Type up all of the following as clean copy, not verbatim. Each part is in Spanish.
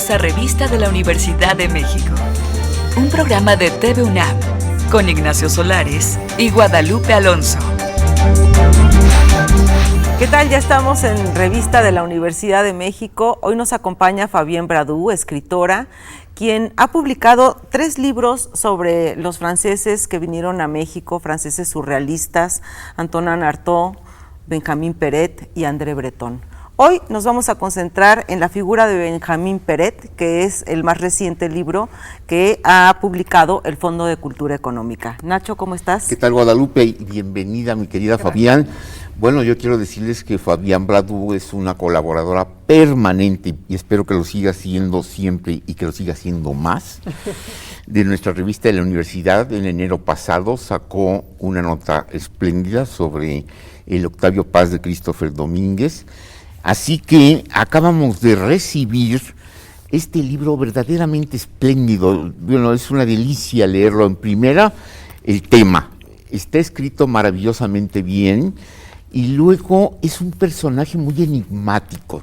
Bienvenidos a Revista de la Universidad de México, un programa de TV UNAM con Ignacio Solares y Guadalupe Alonso. ¿Qué tal? Ya estamos en Revista de la Universidad de México. Hoy nos acompaña Fabienne Bradou, escritora, quien ha publicado 3 libros sobre los franceses que vinieron a México, franceses surrealistas, Antonin Artaud, Benjamin Péret y André Breton. Hoy nos vamos a concentrar en la figura de Benjamin Péret, que es el más reciente libro que ha publicado el Fondo de Cultura Económica. Nacho, ¿cómo estás? ¿Qué tal, Guadalupe? Y bienvenida, mi querida Fabián. Bueno, yo quiero decirles que Fabienne Bradou es una colaboradora permanente y espero que lo siga siendo siempre y que lo siga siendo más. De nuestra revista de la universidad, en enero pasado, sacó una nota espléndida sobre el Octavio Paz de Christopher Domínguez. Así que acabamos de recibir este libro verdaderamente espléndido. Bueno, es una delicia leerlo. En primera, el tema. Está escrito maravillosamente bien y luego es un personaje muy enigmático.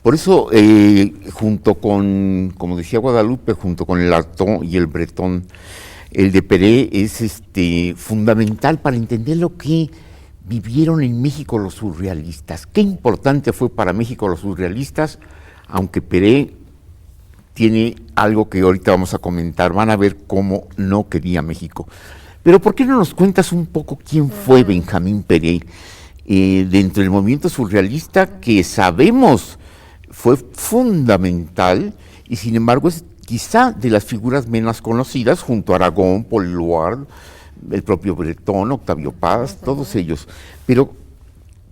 Por eso, junto con, como decía Guadalupe, junto con el Artaud y el Breton, el de Péret es fundamental para entender lo que vivieron en México los surrealistas. Qué importante fue para México los surrealistas, aunque Péret tiene algo que ahorita vamos a comentar, van a ver cómo no quería México. Pero ¿por qué no nos cuentas un poco quién fue Benjamin Péret dentro del movimiento surrealista, que sabemos fue fundamental y sin embargo es quizá de las figuras menos conocidas, junto a Aragón, Paul Éluard, el propio Breton, Octavio Paz, todos ellos. Pero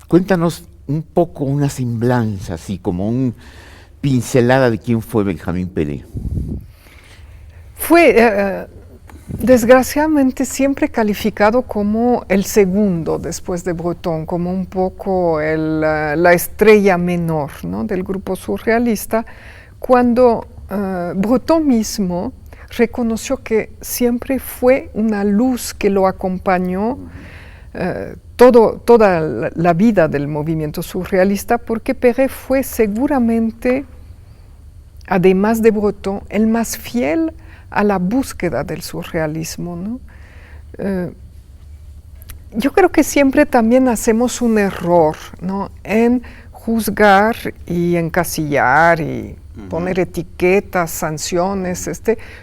cuéntanos un poco una semblanza, así como una pincelada de quién fue Benjamin Péret. Fue, desgraciadamente, siempre calificado como el segundo después de Breton, como un poco la estrella menor, ¿no?, del grupo surrealista, cuando Breton mismo reconoció que siempre fue una luz que lo acompañó toda la vida del movimiento surrealista, porque Péret fue seguramente, además de Breton, el más fiel a la búsqueda del surrealismo, ¿no? Yo creo que siempre también hacemos un error, ¿no?, en juzgar y encasillar y poner etiquetas, sanciones,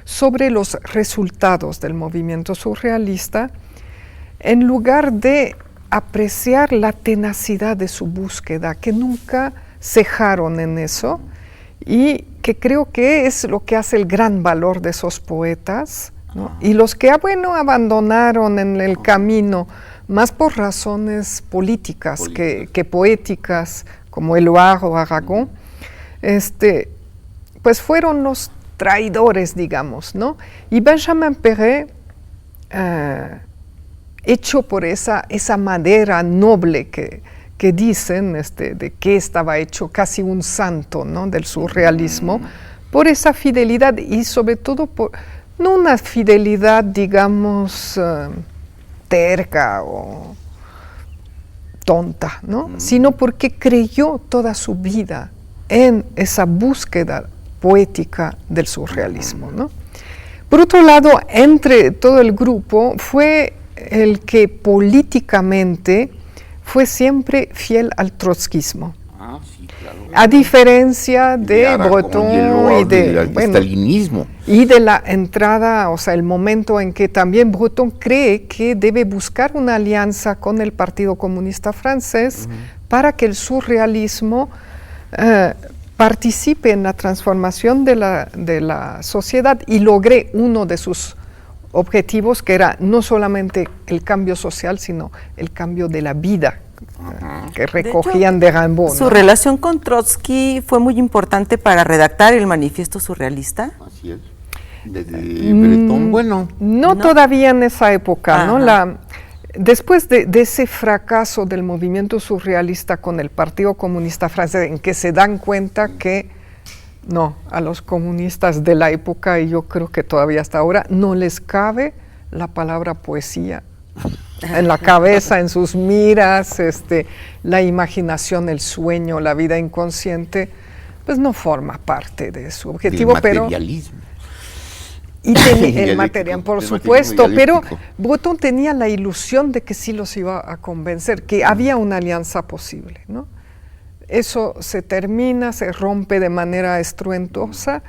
sobre los resultados del movimiento surrealista, en lugar de apreciar la tenacidad de su búsqueda, que nunca cejaron en eso, y que creo que es lo que hace el gran valor de esos poetas, ¿no? Y los que, abandonaron en el camino, más por razones políticas que poéticas, como Éluard o Aragón, pues fueron los traidores, digamos, ¿no? Y Benjamin Péret, hecho por esa madera noble que dicen, de que estaba hecho casi un santo, ¿no?, del surrealismo, por esa fidelidad y sobre todo por, no una fidelidad, digamos, terca o tonta, ¿no?, sino porque creyó toda su vida en esa búsqueda poética del surrealismo, ¿no? Por otro lado, entre todo el grupo fue el que políticamente fue siempre fiel al trotskismo. Sí, claro. A diferencia de Breton del stalinismo. Y de la entrada, o sea, el momento en que también Breton cree que debe buscar una alianza con el Partido Comunista Francés para que el surrealismo participe en la transformación de la sociedad y logre uno de sus objetivos, que era no solamente el cambio social, sino el cambio de la vida, que recogían de Rimbaud, ¿no? Su relación con Trotsky fue muy importante para redactar el Manifiesto Surrealista. Así es. Desde Breton, bueno. No todavía en esa época, ¿no? Después de ese fracaso del movimiento surrealista con el Partido Comunista Francés, en que se dan cuenta que no, a los comunistas de la época, y yo creo que todavía hasta ahora, no les cabe la palabra poesía en la cabeza, en sus miras, la imaginación, el sueño, la vida inconsciente. pues no forma parte de su objetivo, pero... materialismo. Y el material, por supuesto, pero Breton tenía la ilusión de que sí los iba a convencer, que había una alianza posible, ¿no? Eso se termina, se rompe de manera estruendosa,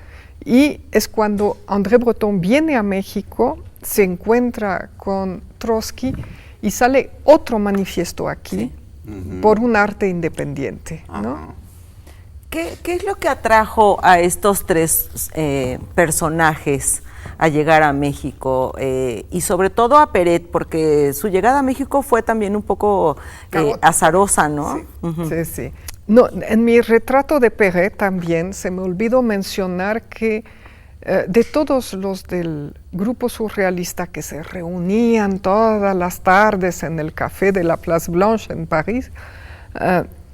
y es cuando André Breton viene a México, se encuentra con Trotsky y sale otro manifiesto aquí, por un arte independiente, ¿no? ¿Qué es lo que atrajo a estos tres personajes a llegar a México y sobre todo a Peret, porque su llegada a México fue también un poco azarosa, ¿no? Sí, sí. No, en mi retrato de Peret también se me olvidó mencionar que de todos los del grupo surrealista que se reunían todas las tardes en el café de la Place Blanche en París,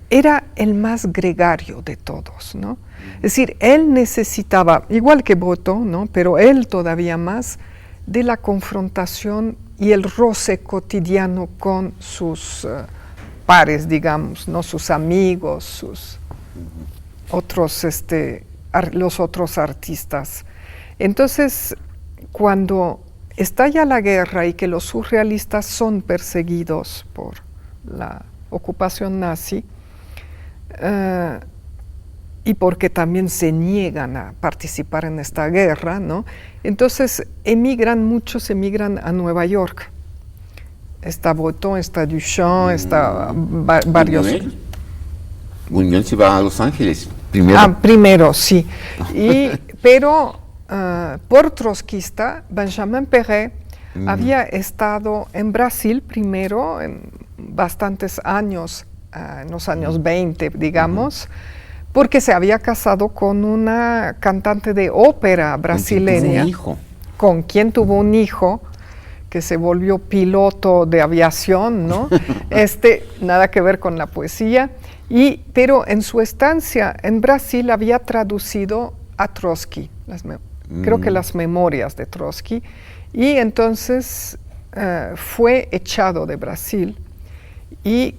era el más gregario de todos, ¿no? Es decir, él necesitaba, igual que Breton, ¿no?, pero él todavía más, de la confrontación y el roce cotidiano con sus pares, digamos, ¿no?, sus amigos, sus otros, los otros artistas. Entonces, cuando estalla la guerra y que los surrealistas son perseguidos por la ocupación nazi, y porque también se niegan a participar en esta guerra, ¿no? Entonces muchos emigran a Nueva York. Está Breton, está Duchamp, está varios. Buñuel se va a Los Ángeles primero. Primero, sí. Pero por trotskista, Benjamin Peret había estado en Brasil primero, en bastantes años, en los años 20, digamos, porque se había casado con una cantante de ópera brasileña, con quien tuvo un hijo, que se volvió piloto de aviación, ¿no? Nada que ver con la poesía, pero en su estancia en Brasil había traducido a Trotsky, creo que las memorias de Trotsky, y entonces fue echado de Brasil, y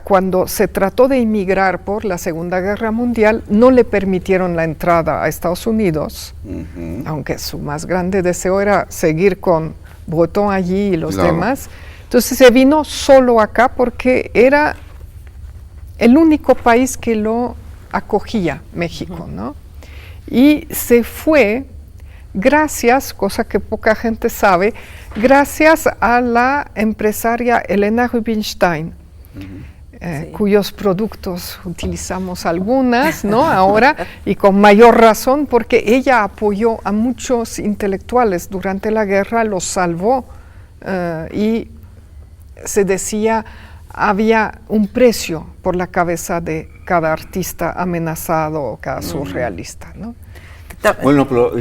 cuando se trató de emigrar por la Segunda Guerra Mundial, no le permitieron la entrada a Estados Unidos, aunque su más grande deseo era seguir con Breton allí y los demás. Entonces se vino solo acá porque era el único país que lo acogía, México, ¿no? Y se fue gracias, cosa que poca gente sabe, gracias a la empresaria Elena Rubinstein, cuyos productos utilizamos algunas, ¿no?, ahora, y con mayor razón, porque ella apoyó a muchos intelectuales durante la guerra, los salvó, y se decía, había un precio por la cabeza de cada artista amenazado o cada surrealista, ¿no? Bueno, pero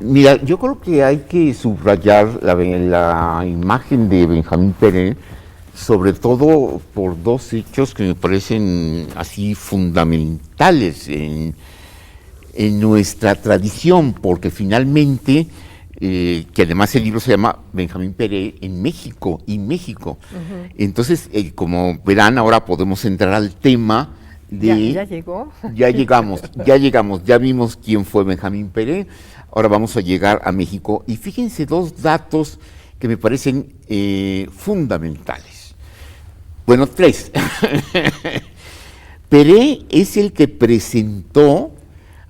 mira, yo creo que hay que subrayar la imagen de Benjamín Peret, sobre todo por dos hechos que me parecen así fundamentales en nuestra tradición, porque finalmente, que además el libro se llama Benjamín Peret en México y México. Entonces, como verán, ahora podemos entrar al tema de... ¿Ya llegó? Ya llegamos, ya vimos quién fue Benjamín Peret, ahora vamos a llegar a México. Y fíjense dos datos que me parecen fundamentales. Bueno, tres. Peret es el que presentó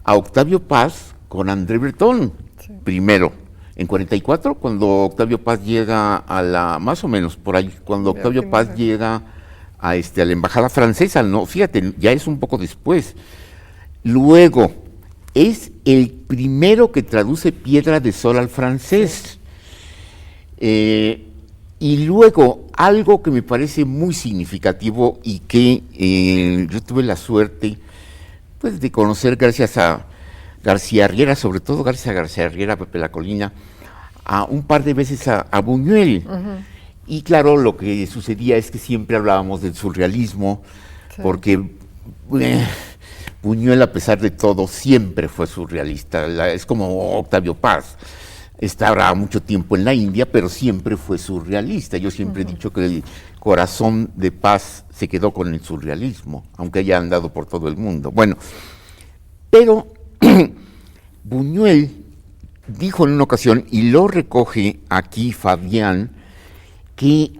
a Octavio Paz con André Breton, primero, en 44, cuando Octavio Paz llega a más o menos por ahí, cuando Octavio Paz llega a la embajada francesa, no, fíjate, ya es un poco después. Luego, es el primero que traduce Piedra de Sol al francés. Y luego, algo que me parece muy significativo y que yo tuve la suerte, pues, de conocer gracias a García Riera, sobre todo gracias a García Riera, Pepe La Colina, a un par de veces a Buñuel. Y claro, lo que sucedía es que siempre hablábamos del surrealismo, porque Buñuel, a pesar de todo, siempre fue surrealista. Es como Octavio Paz. Estaba mucho tiempo en la India, pero siempre fue surrealista. Yo siempre he dicho que el corazón de Paz se quedó con el surrealismo, aunque haya andado por todo el mundo. Bueno, Pero Buñuel dijo en una ocasión, y lo recoge aquí Fabián, que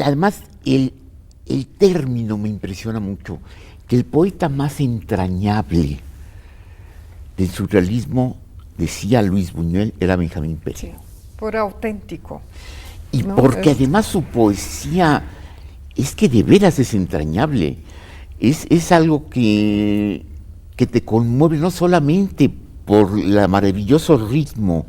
además el término me impresiona mucho, que el poeta más entrañable del surrealismo, decía Luis Buñuel, era Benjamín Pérez. Sí, por auténtico. Y ¿no? porque además su poesía es que de veras es entrañable, es algo que te conmueve no solamente por el maravilloso ritmo.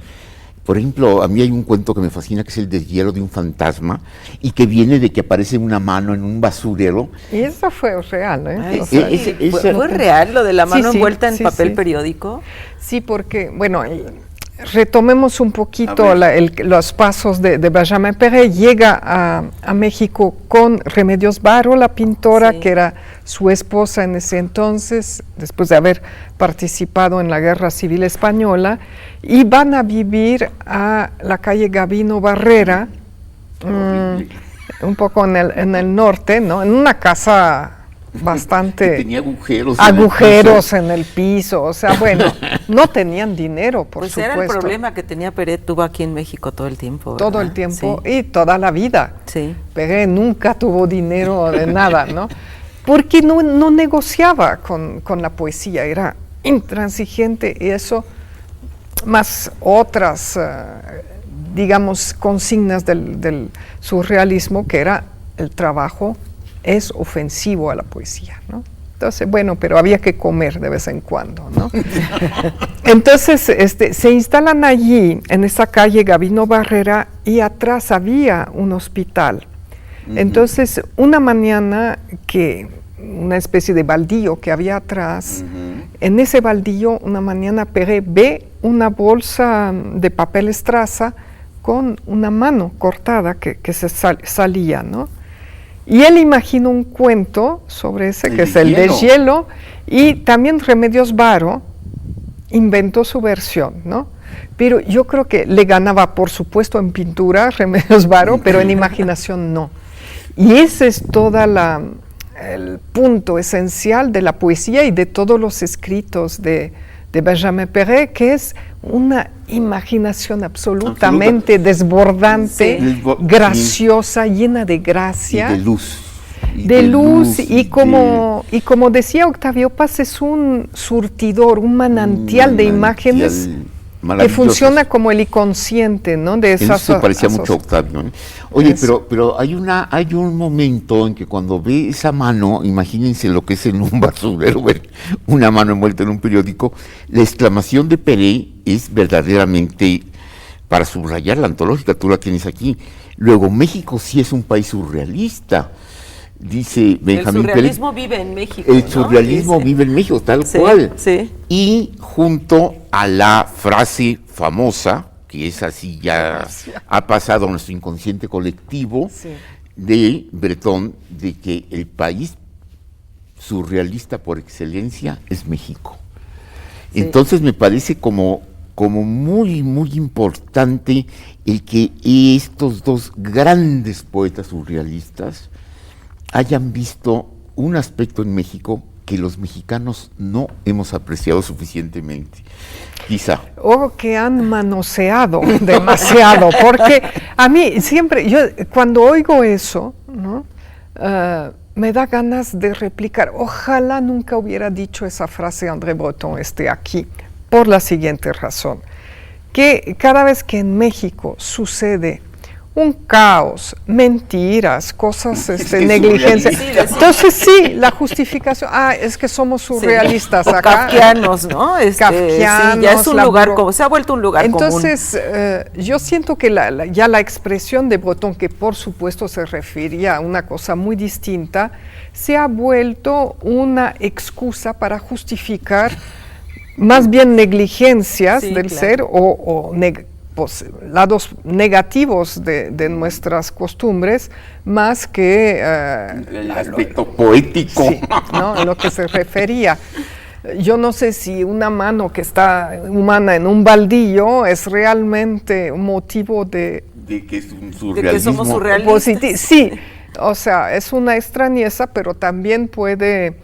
Por ejemplo, a mí hay un cuento que me fascina, que es el deshielo de un fantasma, y que viene de que aparece una mano en un basurero. Y eso fue real, ¿eh? Ay, O sea, ¿Fue real lo de la mano sí, envuelta en sí, papel sí. periódico? Sí, porque, bueno, retomemos un poquito los pasos de Benjamin Pérez. Llega a México con Remedios Varo, la pintora, Sí. que era su esposa en ese entonces, después de haber participado en la Guerra Civil Española, y van a vivir a la calle Gabino Barrera, un poco en el norte, ¿no? En una casa bastante... Que tenía agujeros. En el piso, o sea, bueno, no tenían dinero, por Pues supuesto. era el problema que tenía Peret, tuvo aquí en México todo el tiempo, ¿verdad? Todo el tiempo Sí. y toda la vida. Sí. Pérez nunca tuvo dinero de nada, ¿no? Porque no negociaba con la poesía, era intransigente, y eso, más otras, digamos, consignas del surrealismo, que era el trabajo es ofensivo a la poesía, ¿no? Entonces, bueno, pero había que comer de vez en cuando, ¿no? Entonces, se instalan allí, en esa calle Gabino Barrera, y atrás había un hospital. Entonces, una mañana una especie de baldío que había atrás, en ese baldío, una mañana Pérez ve una bolsa de papel estraza con una mano cortada que se salía, ¿no? Y él imaginó un cuento sobre ese, que es el deshielo, y también Remedios Varo inventó su versión, ¿no? Pero yo creo que le ganaba, por supuesto, en pintura Remedios Varo, pero en imaginación no. Y ese es todo el punto esencial de la poesía y de todos los escritos de Benjamin Pérez, que es una imaginación absolutamente desbordante, Sí. graciosa, llena de gracia. Y de luz. Y como decía Octavio Paz, es un surtidor, un manantial de imágenes que funciona como el inconsciente, ¿no? De esas. Eso parecía mucho Octavio, ¿no? Oye, pero hay un momento en que cuando ve esa mano, imagínense lo que es en un basurero, ver una mano envuelta en un periódico, la exclamación de Pérez es verdaderamente para subrayar la antológica, tú la tienes aquí. Luego, México sí es un país surrealista. Dice Benjamín Pérez. El surrealismo vive en México. El surrealismo vive en México, tal cual. Sí. Y junto a la frase famosa, que es así, ya ha pasado a nuestro inconsciente colectivo, de Breton, de que el país surrealista por excelencia es México. Sí. Entonces me parece como muy, muy importante el que estos dos grandes poetas surrealistas hayan visto un aspecto en México que los mexicanos no hemos apreciado suficientemente, quizá. O que han manoseado demasiado, porque a mí siempre, yo cuando oigo eso, ¿no? Me da ganas de replicar. Ojalá nunca hubiera dicho esa frase André Breton aquí, por la siguiente razón, que cada vez que en México sucede un caos, mentiras, cosas, negligencia. Entonces sí, la justificación, es que somos surrealistas o acá. Kafkianos, ¿no? Kafkianos, sí, ya es un lugar común, se ha vuelto un lugar común. Entonces, yo siento que ya la expresión de Breton, que por supuesto se refería a una cosa muy distinta, se ha vuelto una excusa para justificar más bien negligencias del ser o lados negativos de nuestras costumbres, más que el aspecto poético. Sí, ¿no? Lo que se refería. Yo no sé si una mano que está humana en un baldillo es realmente un motivo de que es un surrealismo. De que somos surrealistas. Sí, o sea, es una extrañeza, pero también puede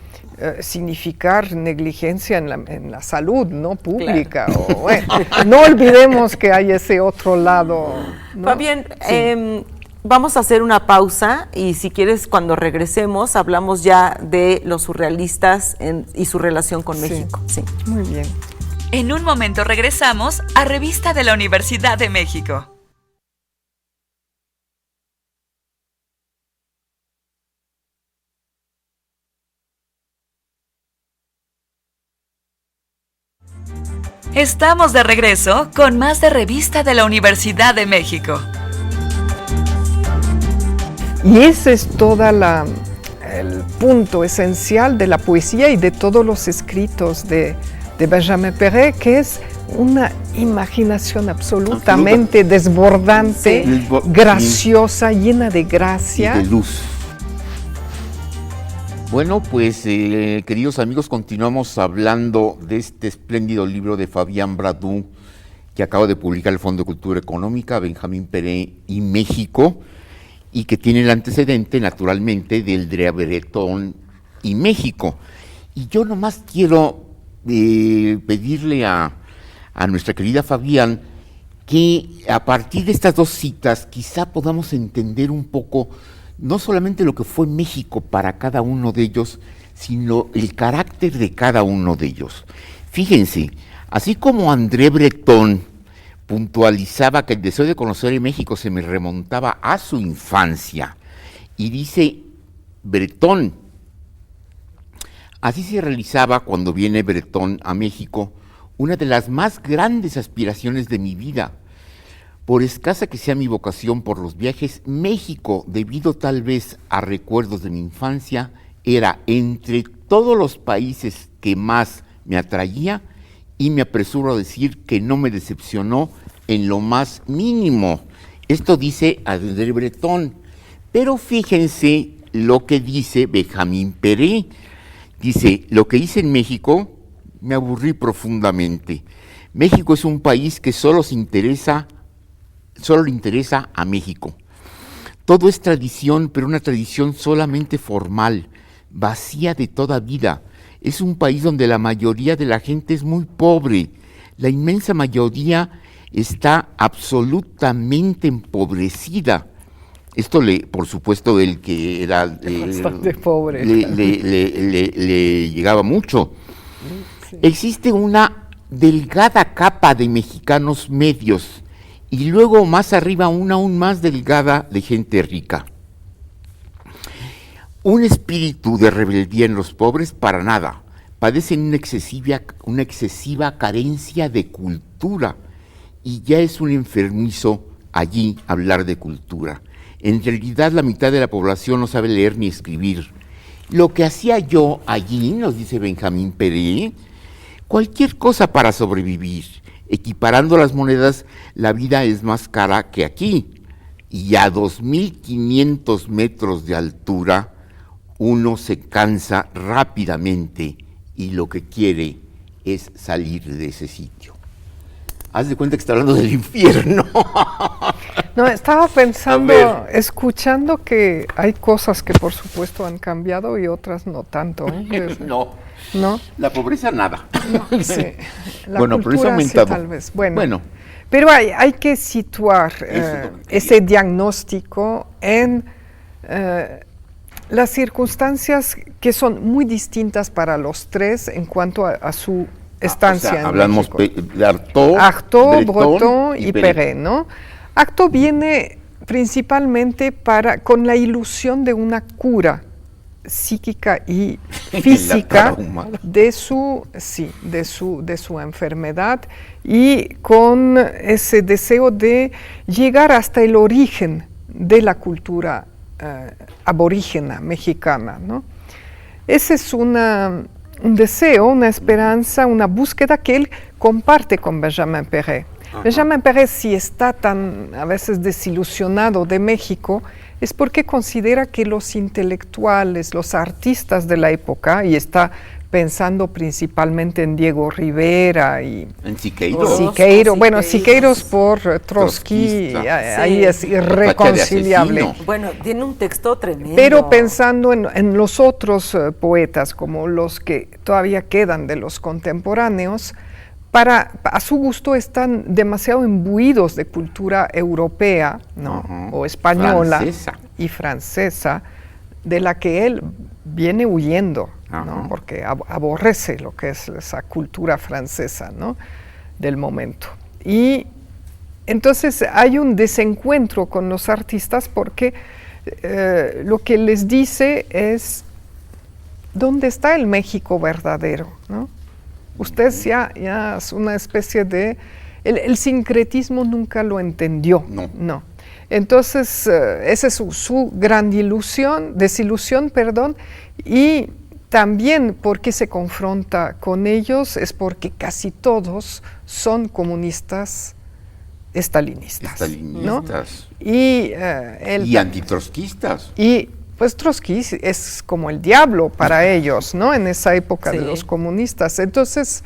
significar negligencia en la salud, ¿no? Pública. Claro. O, bueno, no olvidemos que hay ese otro lado, ¿no? Fabián, sí. Vamos a hacer una pausa y si quieres cuando regresemos hablamos ya de los surrealistas y su relación con México. Sí. Muy bien. En un momento regresamos a Revista de la Universidad de México. Estamos de regreso con más de Revista de la Universidad de México. Y ese es todo el punto esencial de la poesía y de todos los escritos de Benjamin Péret, que es una imaginación absolutamente desbordante, sí. Graciosa, llena de gracia. Y de luz. Bueno, pues queridos amigos, continuamos hablando de este espléndido libro de Fabián Bradou que acaba de publicar el Fondo de Cultura Económica, Benjamin Péret y México, y que tiene el antecedente, naturalmente, del de Breton y México. Y yo nomás quiero pedirle a nuestra querida Fabián que a partir de estas dos citas quizá podamos entender un poco no solamente lo que fue México para cada uno de ellos, sino el carácter de cada uno de ellos. Fíjense, así como André Breton puntualizaba que el deseo de conocer en México se me remontaba a su infancia, y dice Breton, así se realizaba cuando viene Breton a México, una de las más grandes aspiraciones de mi vida. Por escasa que sea mi vocación por los viajes, México, debido tal vez a recuerdos de mi infancia, era entre todos los países que más me atraía, y me apresuro a decir que no me decepcionó en lo más mínimo. Esto dice André Breton. Pero fíjense lo que dice Benjamin Péret. Dice, lo que hice en México, me aburrí profundamente. México es un país que solo le interesa a México. Todo es tradición, pero una tradición solamente formal, vacía de toda vida. Es un país donde la mayoría de la gente es muy pobre. La inmensa mayoría está absolutamente empobrecida. Esto, por supuesto, el que era bastante pobre, le llegaba mucho. Sí. Existe una delgada capa de mexicanos medios, y luego más arriba una aún más delgada de gente rica. Un espíritu de rebeldía en los pobres para nada. Padecen una excesiva carencia de cultura, y ya es un enfermizo allí hablar de cultura. En realidad la mitad de la población no sabe leer ni escribir. Lo que hacía yo allí, nos dice Benjamin Péret, cualquier cosa para sobrevivir. Equiparando las monedas, la vida es más cara que aquí, y a 2.500 metros de altura uno se cansa rápidamente y lo que quiere es salir de ese sitio. Haz de cuenta que está hablando del infierno. No, estaba pensando, escuchando que hay cosas que por supuesto han cambiado y otras no tanto. No, la pobreza nada. No, sí. La bueno, pero eso ha aumentado. Sí, tal vez. Bueno. Pero hay que situar ese diagnóstico en las circunstancias que son muy distintas para los tres en cuanto a su estancia en hablamos México. De Artaud, Breton y Péret, ¿no? Artaud viene principalmente con la ilusión de una cura psíquica y física de su enfermedad, y con ese deseo de llegar hasta el origen de la cultura aborígena mexicana, ¿no? Ese es un deseo, una esperanza, una búsqueda que él comparte con Benjamin Péret. Benjamin Pérez, si está tan a veces desilusionado de México, es porque considera que los intelectuales, los artistas de la época, y está pensando principalmente en Diego Rivera y en Siqueiros. Siqueiros por Trotsky, ahí es irreconciliable. Bueno, tiene un texto tremendo. Pero pensando en los otros poetas, como los que todavía quedan de los contemporáneos, a su gusto están demasiado imbuidos de cultura europea, ¿no? O española y francesa, de la que él viene huyendo, ¿no? Porque aborrece lo que es esa cultura francesa, ¿no? Del momento. Y entonces hay un desencuentro con los artistas porque lo que les dice es ¿dónde está el México verdadero, ¿no? Usted ya es una especie de... El sincretismo nunca lo entendió. No. Entonces, esa es su gran desilusión, y también porque se confronta con ellos es porque casi todos son comunistas estalinistas. ¿No? Y antitrotskistas. Y pues Trotsky es como el diablo para ellos, ¿no? En esa época de los comunistas. Entonces,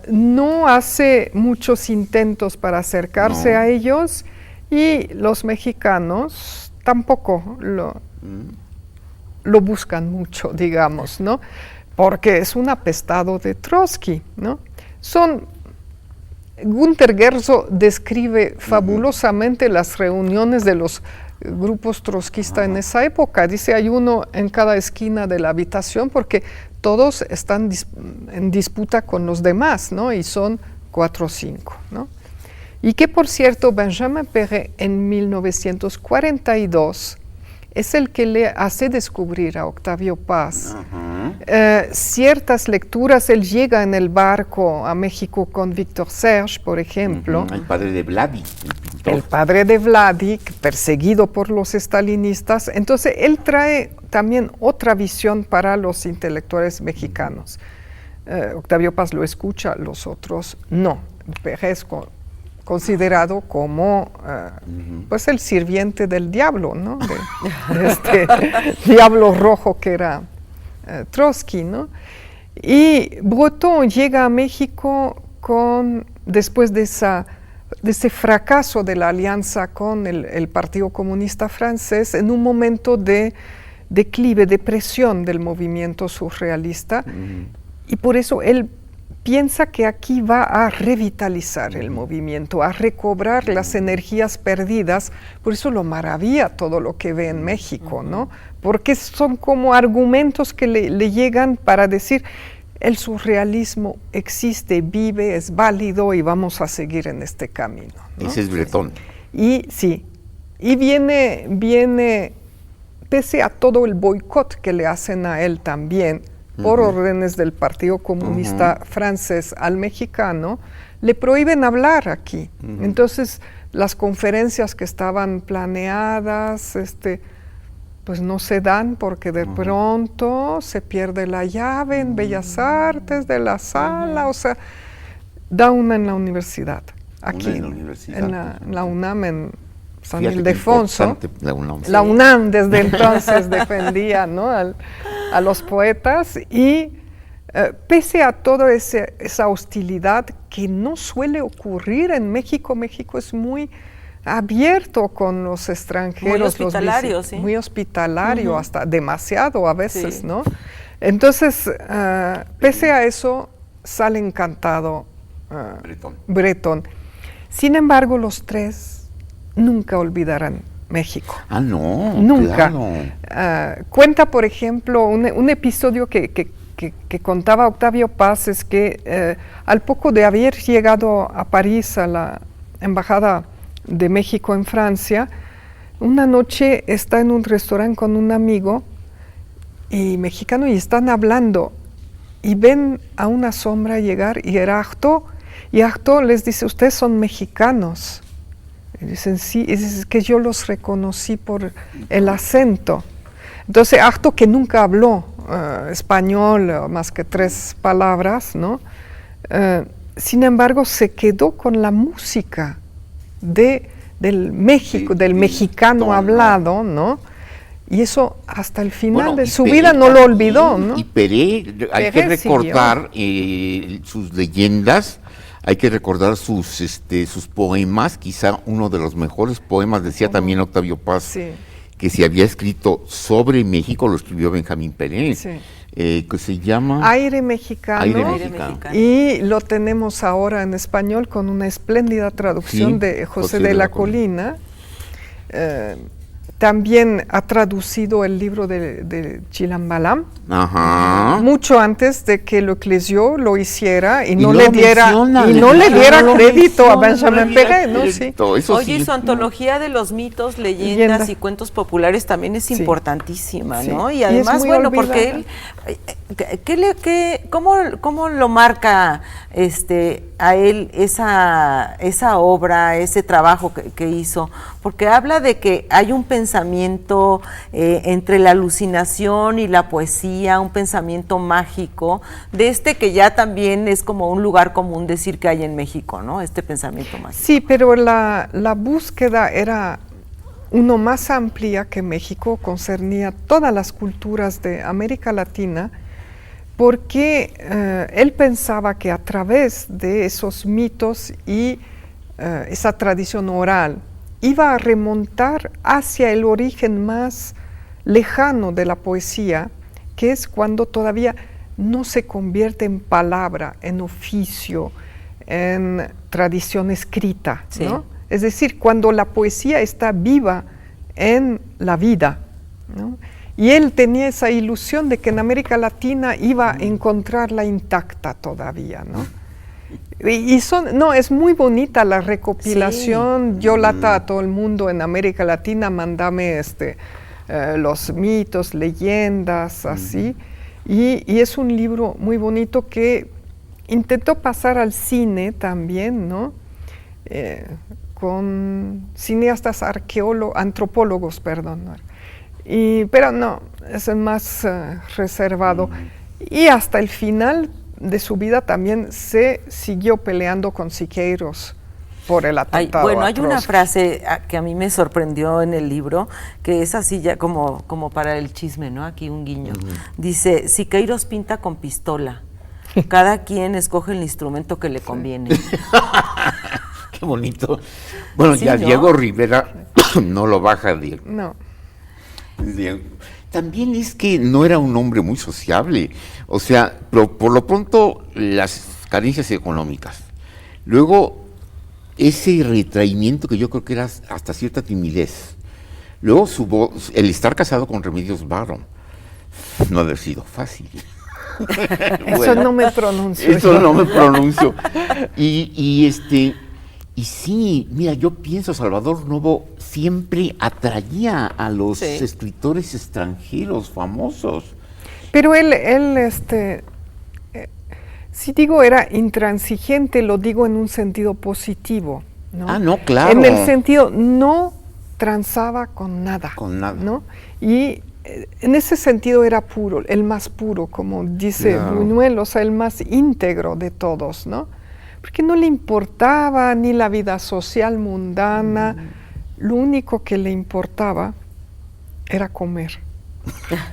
no hace muchos intentos para acercarse a ellos, y los mexicanos tampoco lo buscan mucho, digamos, ¿no? Porque es un apestado de Trotsky, ¿no? Günter Guerzo describe fabulosamente las reuniones de los grupos trotskistas en esa época. Dice, hay uno en cada esquina de la habitación porque todos están en disputa con los demás, ¿no? Y son 4 o 5, ¿no? Y que, por cierto, Benjamin Pérez en 1942 es el que le hace descubrir a Octavio Paz ciertas lecturas. Él llega en el barco a México con Víctor Serge, por ejemplo. El padre de Vladik. El padre de Vladik, perseguido por los estalinistas. Entonces, él trae también otra visión para los intelectuales mexicanos. Octavio Paz lo escucha, los otros no. Pérez considerado como pues el sirviente del diablo, ¿no? De este diablo rojo que era Trotsky, ¿no? Y Breton llega a México después de ese fracaso de la alianza con el Partido Comunista Francés, en un momento de declive, de presión del movimiento surrealista, y por eso él piensa que aquí va a revitalizar el movimiento, a recobrar las energías perdidas. Por eso lo maravilla todo lo que ve en México, ¿no? Porque son como argumentos que le llegan para decir, el surrealismo existe, vive, es válido y vamos a seguir en este camino, ¿no? Ese es Breton. Y viene, pese a todo el boicot que le hacen a él también, por órdenes del Partido Comunista francés al mexicano, le prohíben hablar aquí. Entonces, las conferencias que estaban planeadas, pues no se dan porque de pronto se pierde la llave en Bellas Artes de la sala, o sea, da una en la universidad, aquí, en la UNAM, en San Ildefonso. La UNAM desde entonces defendía, ¿no? a los poetas, y pese a toda esa hostilidad que no suele ocurrir en México, México es muy abierto con los extranjeros. Muy hospitalario, sí. Muy hospitalario, hasta demasiado a veces, ¿no? Entonces, pese a eso, sale encantado Breton. Sin embargo, los tres nunca olvidarán México. No, nunca. Claro. Cuenta, por ejemplo, un episodio que contaba Octavio Paz, es que al poco de haber llegado a París, a la Embajada de México en Francia, una noche está en un restaurante con un amigo mexicano y están hablando y ven a una sombra llegar, y era Artaud, y Artaud les dice, ustedes son mexicanos. Y dicen, sí, es que yo los reconocí por el acento. Entonces, Artaud, que nunca habló español, más que 3 palabras, ¿no? sin embargo, se quedó con la música del México, Sí, del mexicano tono. hablado, ¿no? Y eso hasta el final Bueno, de y su Peré vida no lo también, olvidó, ¿no? Y Peré, hay que Peré siguió. recordar sus leyendas, hay que recordar sus poemas, quizá uno de los mejores poemas, decía también Octavio Paz, Sí. que se había escrito sobre México, lo escribió Benjamín Peré, Sí. que se llama Aire mexicano. Aire Aire Mexicano. mexicano. Y lo tenemos ahora en español con una espléndida traducción Sí, de José de la Colina. También ha traducido el libro de Chilambalam, Ajá. mucho antes de que Leclésio lo hiciera y Y no no le lo diera, menciona, y no le diera no lo crédito a menciona, no le Benjamin diera Peré, ¿no? Sí. crédito, eso Oye, sí. y su antología de los mitos, leyendas Leyenda. y cuentos populares también es Sí. importantísima, Sí. ¿no? Y Y es además, muy bueno, olvidada. porque él, ¿cómo lo marca a él esa obra, ese trabajo que hizo? Porque habla de que hay un pensamiento entre la alucinación y la poesía, un pensamiento mágico, que ya también es como un lugar común decir que hay en México, ¿no? Este pensamiento mágico. Sí, pero la búsqueda era uno más amplia que México, concernía todas las culturas de América Latina, porque él pensaba que a través de esos mitos y esa tradición oral iba a remontar hacia el origen más lejano de la poesía, que es cuando todavía no se convierte en palabra, en oficio, en tradición escrita, Sí. ¿no? Es decir, cuando la poesía está viva en la vida, ¿no? Y él tenía esa ilusión de que en América Latina iba a encontrarla intacta todavía, ¿no? Es muy bonita la recopilación. Yo lata a todo el mundo en América Latina, mándame los mitos, leyendas, así. Y es un libro muy bonito que intentó pasar al cine también, ¿no? Con cineastas antropólogos, perdón. Pero no, es el más reservado. Y hasta el final de su vida también se siguió peleando con Siqueiros por el atentado. Bueno, hay atroz. una frase que a mí me sorprendió en el libro, que es así ya como para el chisme, ¿no? Aquí un guiño. Dice, Siqueiros pinta con pistola. Cada quien escoge el instrumento que le conviene. Qué bonito. Bueno, Sí, ya ¿no? Diego Rivera no lo baja de... No. También es que no era un hombre muy sociable, o sea, por lo pronto las carencias económicas, luego ese retraimiento que yo creo que era hasta cierta timidez, luego el estar casado con Remedios Varo, no haber sido fácil. Eso Bueno, no me pronuncio. eso no me pronuncio. Y sí, mira, yo pienso, Salvador Novo siempre atraía a los Sí. escritores extranjeros famosos. Pero él si digo era intransigente, lo digo en un sentido positivo, ¿no? Ah, no, claro. En el sentido, no transaba con nada. Con nada. ¿no? Y en ese sentido era puro, el más puro, como dice Claro. Buñuel, o sea, el más íntegro de todos, ¿no? Porque no le importaba ni la vida social mundana, lo único que le importaba era comer.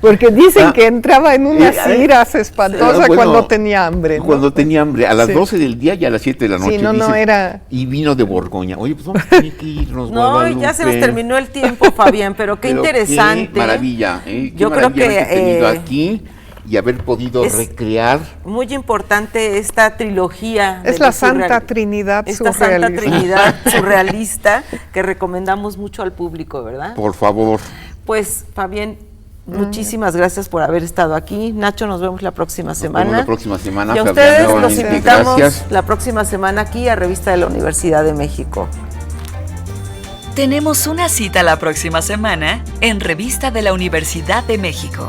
Porque dicen que entraba en unas iras espantosas bueno, cuando tenía hambre, ¿no? Cuando tenía hambre, a las Sí. 12 del día y a las 7 de la noche. Sí, no, dice, era... Y vino de Borgoña. Oye, pues vamos a tener que irnos, No, ya se nos Guadalupe. terminó el tiempo, Fabián, pero qué Pero interesante. Qué maravilla, ¿eh? Qué Yo creo maravilla que haberte tenido aquí y haber podido es recrear. muy importante esta trilogía. Es de la los Santa Trinidad Esta Santa surrealista. Trinidad surrealista que recomendamos mucho al público, ¿verdad? Por favor. Pues, Fabián, muchísimas gracias por haber estado aquí. Nacho, nos vemos la próxima semana. Vemos la próxima semana. Y a Fabián, ustedes los nuevamente, invitamos gracias. la próxima semana aquí a Revista de la Universidad de México. Tenemos una cita la próxima semana en Revista de la Universidad de México.